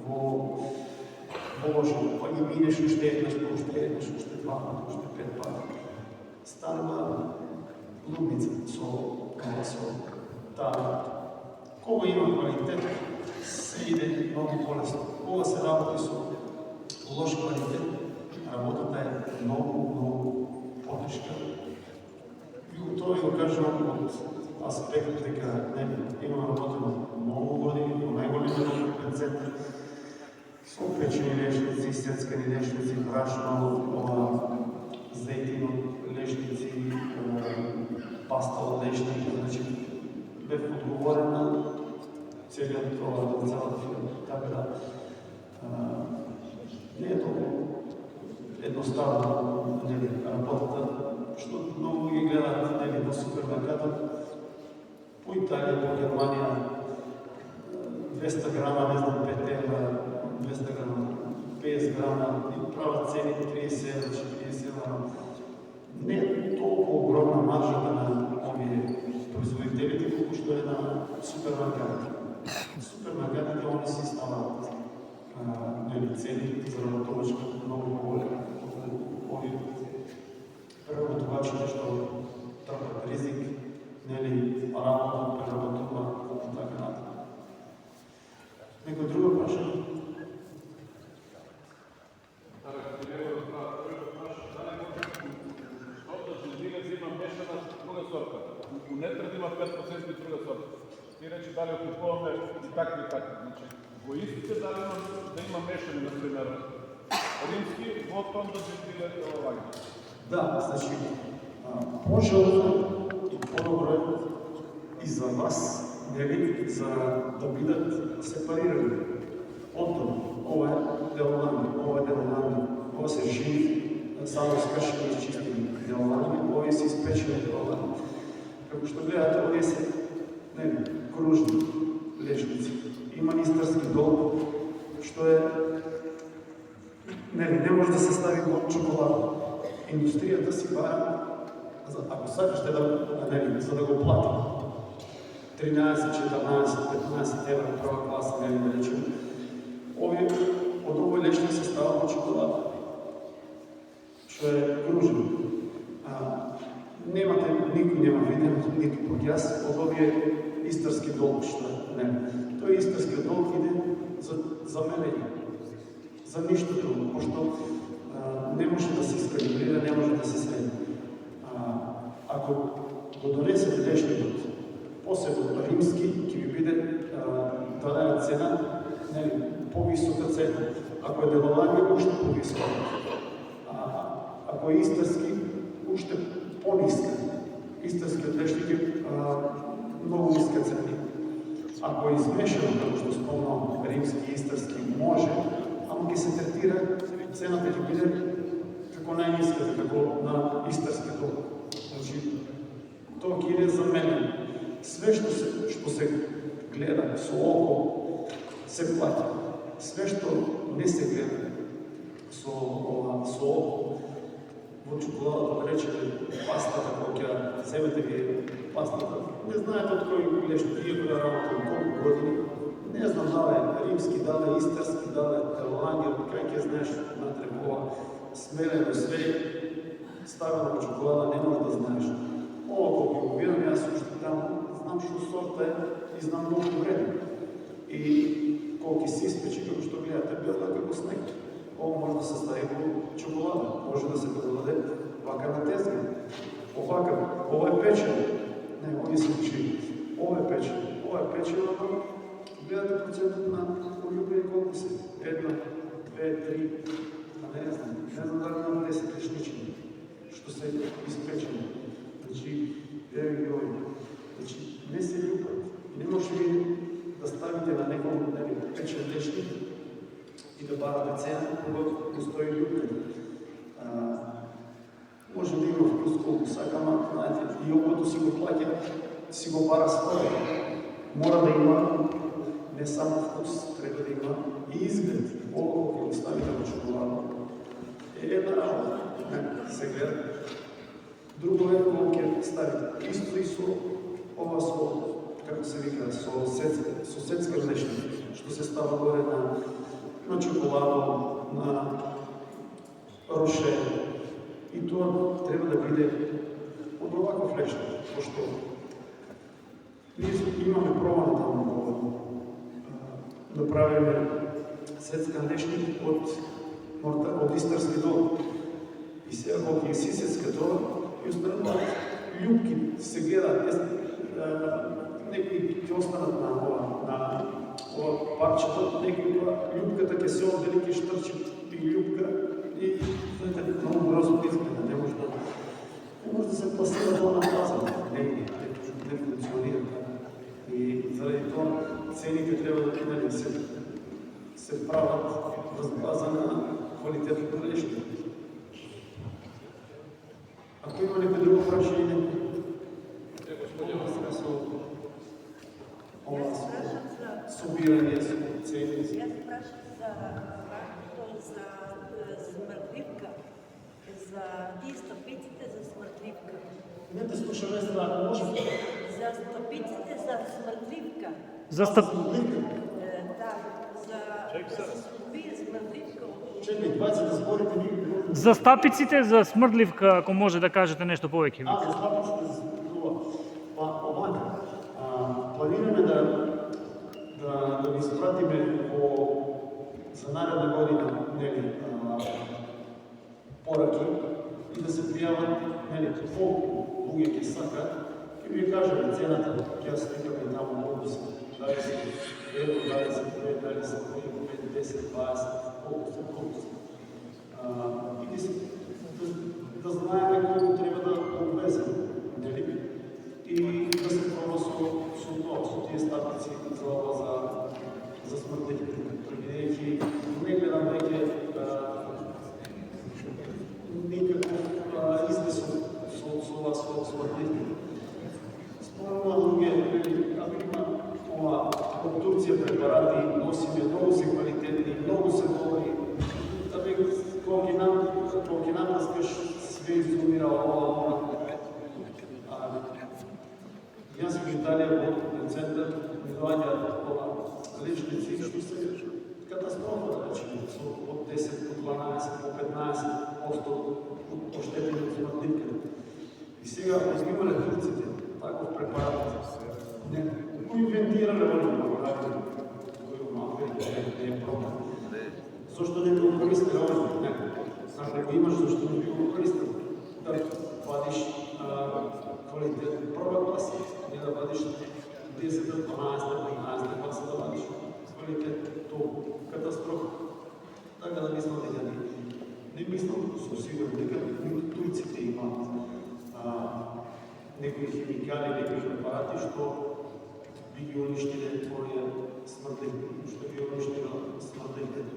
во лошо, па ги минеш уште еднаш, уште два пати, уште 5 пати. Станува лудница со таа. Кога има квалитет, се иде многу полесно. Кога се работи со лош квалитет, работата е многу потешка. И тоа ви го кажувам од аспект дека имаме работено многу години по најголемиот научен центар со печени лечници, сецкани лечници, брашно, зејтино лечници, паста од лечници, значи бев одговорен на целиот цялата фирма. Така да не е толку едноставно работата, што многу ги гледаат во супермеркатот. По Италија, по Германија, 200 грама, не знам, 5 евра, 200 грама, 50 грама, и прават цени 30 евра, 40 евра. не е толку огромна маржата на овие производителите, колку што е на супермаркетите. Супермаркетите, они си стават цени за работувачка многу поголеми од овие преработувачите што трпат ризик, нели, работа, преработува и така натаму. Некој друго прашање? Унетред има 5% друга сорта. И рече дали купуваме и такви и такви. Значи, во истите дали да има мешани, например, римски, во том да се биле оваги. Да, значи, пожелно и по-добро и за вас, нели, за да бидат сепарирани. Отдел, ова е деловани, ова е деловани, ова се живи, само скршени и изчистени деловани, ова се испечени деловани. Како што гледате, овие се кружни лежници. Има нистарски долг, што е не може да се стави во чоколада. Индустријата си бара, ако сакаш за да го плати 13, 14, 15 евра прва класа, да речем, овие од овој лежник се става во чоколада, што е кружно. Никој нема виден, ниту пак јас, од овие истарски долг, што не. Тој истарски долг иде за мелење, за ништото, пошто не може да се скалибрира, не може да се среди. Ако го донесете лешникот, посебно римски, ќе ви биде дадена цена, повисока цена. Ако е делование, уште повисока. Ако е истарски, уште по-ниска. Истарскиот лешник е многу ниска цена. Ако е измешано, како што спомнам, римски и истарски, може, ама ќе се третира, цената ќе биде како најниската, како на истарски долг. Значи, тоа ќе иде за мене. Све што се гледа со око, се плати. Све што не се гледа со око, во чоколадата, да речеме, пастата, кога ќе земете ви пастата, не знаете од кој лешник, тие која работа, колку години, не знам дали е римски, дали е истарски, дали е делование, кај ќе знаеш натре ова смелено све, ставено во чоколада, не може да знаеш. Ова колку го видам, јас уште таму, знам што сорта е и знам многу време. И колку се испечи, како што гледате, бела како снег. Ова може да се стави во чоколада, може да се продаде вака на тезга. Ова е печено. Не, овие се учи. Ова е печено, но гледате процентот на улјубени колку се. 1, 2, 3, не знам дали има 10 лишничини, што се испечени. Значи, еве ги овие. Значи, не се љубат. Не може ви да ставите на некој печен лешник и да барате цена, кога постои љубен. Може да има вкус колку сакама, знаете, и окото си го плаќа, си го бара своје. Мора да има не само вкус, треба да има и изглед. Ово кога го ставите во чоколада е една работа, се гледа. Друго е кога ќе ставите исто и со ова со, како се вика, со сецка лешник, што се става горе на чоколадо, на роше. И тоа треба да биде од оваков лешник, пошто ние имаме пробано таму да правиме сецкан лешник од истарски долг. И сега кога ќе си сецка тоа, и останат љубки, се гледа, некои ќе останат на ова парчето, некои љубката ќе се оддели, ќе штрчи и љубка, и знаете, многу грозно изгледа, не може да се пласира тоа на пазар, не функционира. И заради тоа цените треба да се прават врз база на квалитетот на лешник. Ако има некој друго прашање, собирање со цени. Јас прашам за змрдливка. За тие стопиците за смртливка. Не те слушам, Естра, ако може. За стопиците за смртливка. За стап... Да, за вие смртливка. Чекай, 20 зборите ни. За стапиците за смрдливка, ако може да кажете нешто повеќе. За стапиците за па овака. Планираме да ви испратиме за наредна година, нели, пораки и да се пријават, нели, колку луѓе ќе сакат, ќе ви кажеме цената, ќе ја сликаме таму многу се, дали се евро, дали се 2, дали се 5, 10, 20, колку се. И да знаеме колку треба да обвеземе, нели? И да се проба со тие статици за ова за смртливите. Бидејќи не гледам веќе никаков излез со ова смртливите. Спомнува луѓе, ако има ова од Турција препарати, носиме, многу се квалитетни, многу се добри. Кога ќе натаскаш, све изолира ова. Јас во Италија во центар ми доаѓаат лечници што се катастрофа, да речеме, од 10 по 12 по 15% оштетени од смртливката. И сега, ако сме имале турците, таков препарат, го инвентирале во направи, кој малко не е проблем. Зошто не го користи овој? Ако го имаш, зашто не го користи? Да вадиш квалитет прва класа, не да вадиш 10, 12, 15 класа да вадиш квалитет, тоа катастрофа. Така да мислам дека не мислам со сигурно дека турците имаат некои химикали, некои препарати што би ги уништиле овие смртливки, што би уништиле смртливките.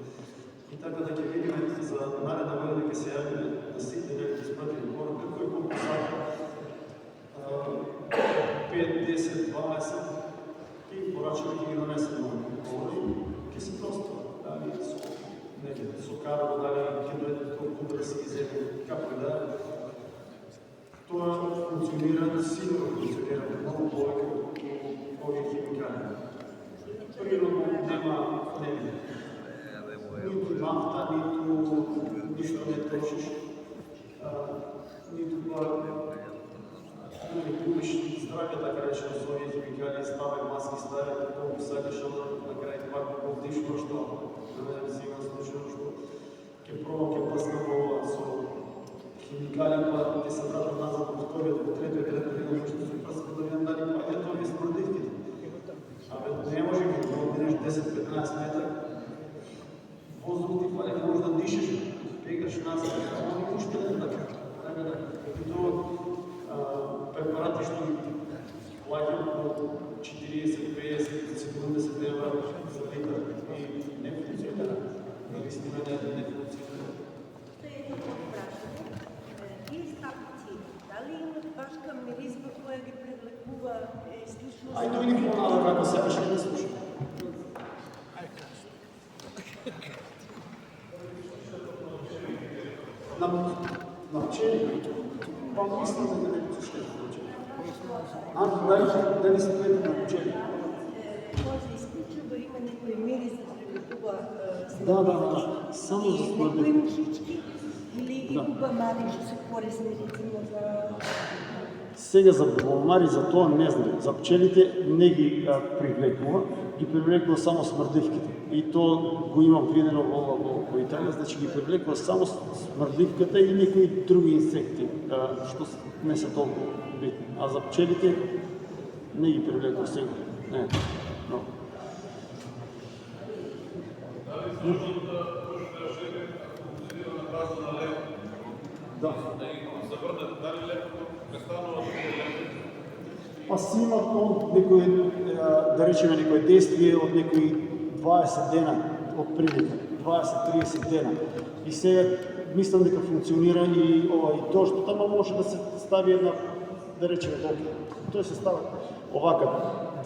И така да ќе видиме за наредна година ќе се јавиме да сите не ќе спратиме порака кој колку сака 5, 10, 20 и порачаме ќе ги донесеме овој ќе се достават. Дали со карго, дали ќе дојдат колку да се иземе, како да тоа функционира, сигурно функционира многу повеќе од овие химикали. Природно нема ниту нафта, ништо не трошиш, ниту купиш здравје, така речено, со овие химикали, ставај маски, ставај колку сакаш, на крај пак повдишно што, да не взимам случајно што ќе пробам, ќе паскам ова со химикали, па ќе се вратам назад од ковид, од трето година, што се паскам да видам дали паѓа тоа ги смртливките. Не може ги да одминеш 10-15 метра, воздух ти фали, може да дишеш, бегаш назад, ама не уште не така. Така да, и тоа препарати што ги плаќам по 40, 50, 70 евра за литар и не функционира. Наистина не функционира. Едно прашање. Тие стапици, дали имат башка миризма која ги привлекува слушно? Ајде види понада како сакаш да слушам. На пчели, па мислам дека не го слушаш на пчели. Дали се гледа на пчели? Може исклучиво има некој мирис да привлекува Да, само за смртливки. некои мушички или и бубамари што се корисни рецимо за... Сега за бубамари, за тоа не знам. За пчелите не ги привлекува, ги привлекува само смрдливките. И тоа го имам видено во Италија, значи ги привлекува само смрдливката и некои други инсекти, што не се толку битни. А за пчелите не ги привлекува сега. Не. Но. Да. Па си има некој, да речеме, некој действие од некои 20 дена од прилика, 20-30 дена. И сега мислам дека функционира и доштот, ама може да се стави една, да речеме, тој се става овака,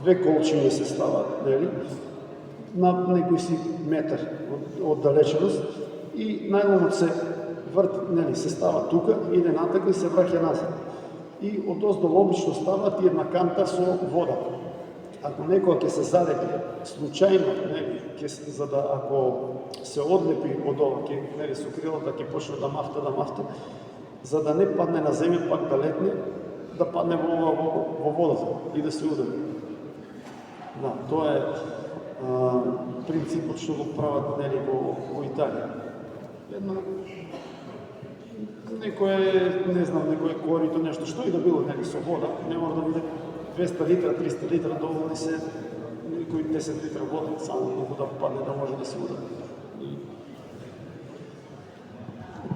две колчини се стават, нели? На некој си метар од далеченост и најломот се нели, се става тука, иде натака и се враќа назад. И од оздол обично стават и една канта со вода. Ако некоја ќе се задеке случајно, нели, за да ако се одлепи од ова, нели, со крилата ќе почне да мафта, за да не падне на земја, пак да летне, да падне во водата и да се удари. Да, тоа е принципот што го прават, нели, во Италија. Некој корито, нешто, што и да било, нели, со вода, не мора да биде 200 литра, 300 литра, доволни се некои 10 литра вода, само многу да падне, да може да се удари.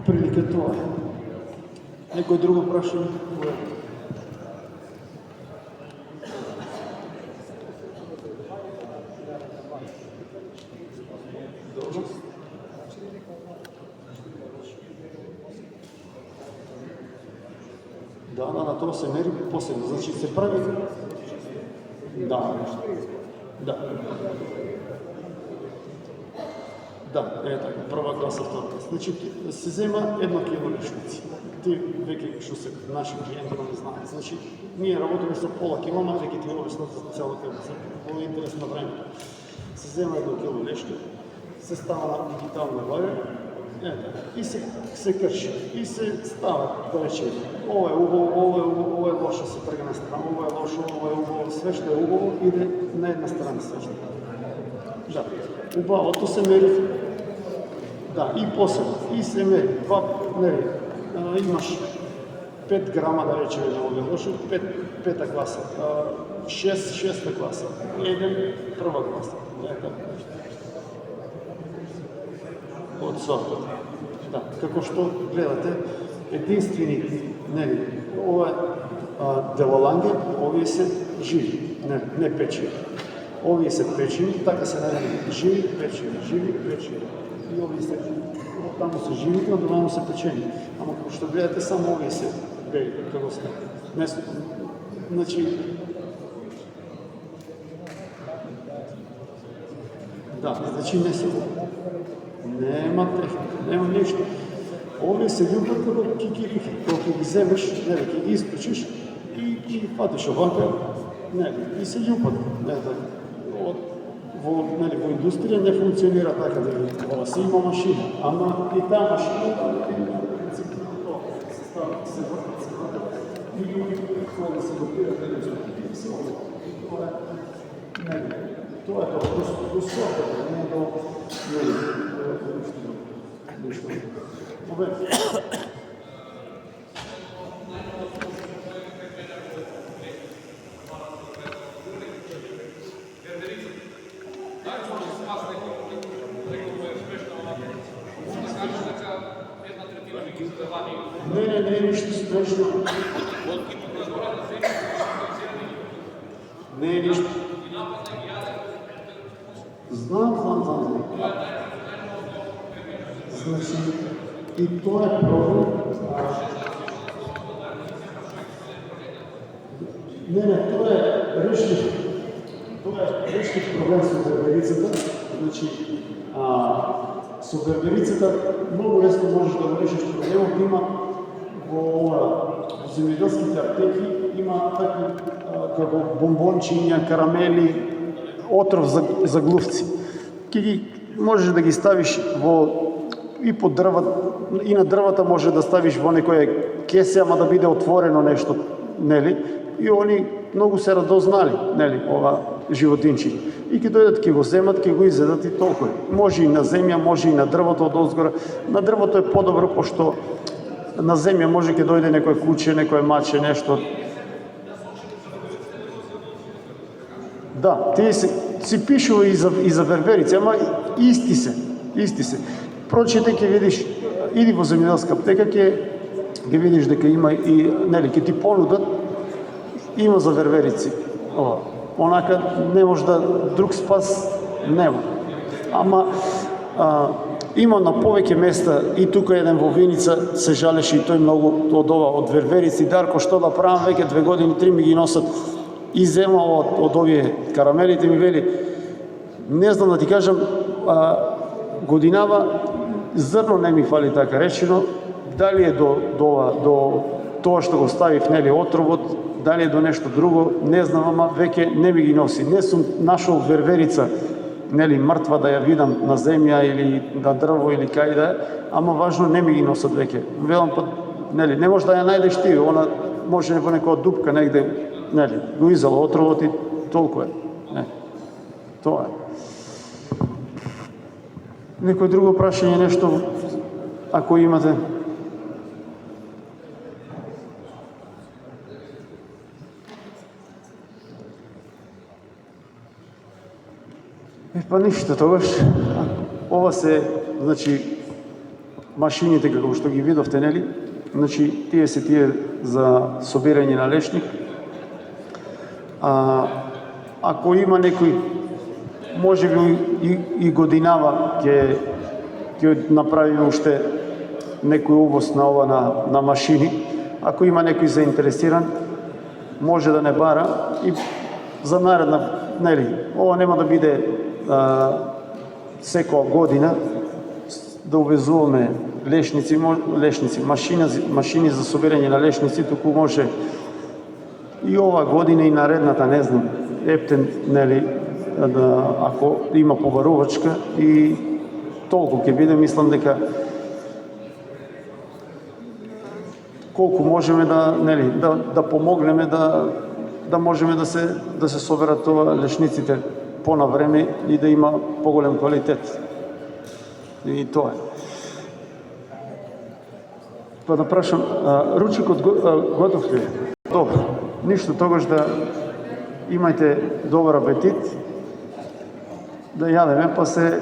Прилика тоа е. Некој друго прашање? Да, на тоа се мери посебно. Значи се прави... Да. Да, е така, прва класа, втора класа. Значи, се зема 1 кило лешници. Ти веќе што се наши клиенти не знаат. Значи, ние работиме со пола кило, ма веќе ти обяснат за цела кило. Во интерес на времето. Се зема 1 кило лешни, се става на дигитална вага, и се крши, и се става, да рече, ова е убаво, ова е лошо, се трга на страна, ова е лошо, ова е убаво, све што е убаво иде на една страна све што. Да, убавото се мери, да, и посебно, и се мери, нели, имаш 5 грама, да речеме, на овие лошо, 5 класа, 6 класа, 1 прва класа, од сортот. Да, како што гледате, единствени, нели, ова е делаланге, овие се живи, не печени. Овие се печени, така се наречени живи, печени. И овие се, таму се живите, одновремено се печени. Ама како што гледате, само овие се бели, како се. Значи, да, значи не се нема техника, нема ништо. Овие се љубат како кикирики, кога ги земеш, нели, ќе ги исклучиш и ги фатиш овака, нели, и се љубат. Во индустрија не функционира така да се има машина, ама и таа машина се става, се вртат, и кога се допира и се овие. Тоа е до сортата, не до Не е ништо смешно. Не е ништо. Знам. Значи, и тоа е проблем. Не, тоа е решлив проблем со верберицата. Значи, со верберицата многу лесно можеш да го решиш проблемот. Има во земјоделските аптеки има такви како бомбончиња, карамели, отров за глувци. Можеш да ги ставиш и под дрва, и на дрвата може да ставиш во некоја кесе, ама да биде отворено нешто, нели? И они многу се радознали, нели, ова животинчиња. И ќе дојдат, ќе го земат, ќе го изедат и толку. Може и на земја, може и на дрвото од озгора. На дрвото е подобро, пошто на земја може ќе дојде некој куче, некој маче, нешто. Да, тие си пишува и за верберици, ама исти се. Прочете ќе видиш, иди во земјоделска аптека, ќе видиш дека има и, нели, ќе ти понудат, има за верберици. Онака не може да друг спас нема. Ама има на повеќе места, и тука еден во Виница се жалеше и тој многу од верберици. Дарко, што да правам, веќе 2 години, 3 ми ги носат. И зема од овие карамелите, ми вели, не знам да ти кажам, годинава зрно не ми фали, така речено, дали е до тоа што го ставив, нели, отровот, дали е до нешто друго, не знам, ама веќе не ми ги носи. Не сум нашол верверица, нели, мртва да ја видам на земја или на дрво или кај да е, ама важно не ми ги носат веќе. Велам пат, нели, не може да ја најдеш ти, она може во некоја дупка негде, нели, го изала отровот и толку е. Не. Тоа е. Некој друго прашање, нешто, ако имате? Па ништо, тогаш, ова се, значи, машините како што ги видовте, нели? Значи, тие се тие за собирање на лешник. Ако има некој, може би и годинава ќе направиме уште некој увоз на ова на машини. Ако има некој заинтересиран, може да не бара и за наредна, нели, ова нема да биде секоја година да увезуваме лешници, машини за собирање на лешници, туку може и ова година и наредната, не знам, ептен, нели, ако има побарувачка и толку ќе биде, мислам дека колку можеме да, нели, да помогнеме да можеме да се соберат тоа лешниците понавреме и да има поголем квалитет. И тоа е. Па да прашам, ручекот готов ли е? Добро. Ништо, тогаш да имајте добар апетит, да јадеме, па се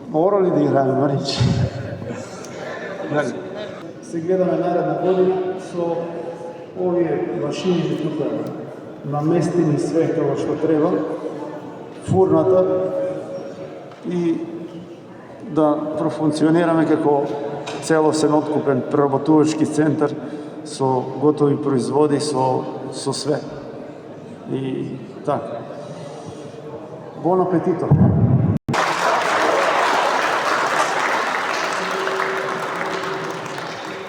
мора ли да играеме, Марич? Се гледаме наредна година со овие машини тука наместени све како што треба, фурната и да профункционираме како целосен откупен преработувачки центар со готови производи, со све. И така. Бон апетито!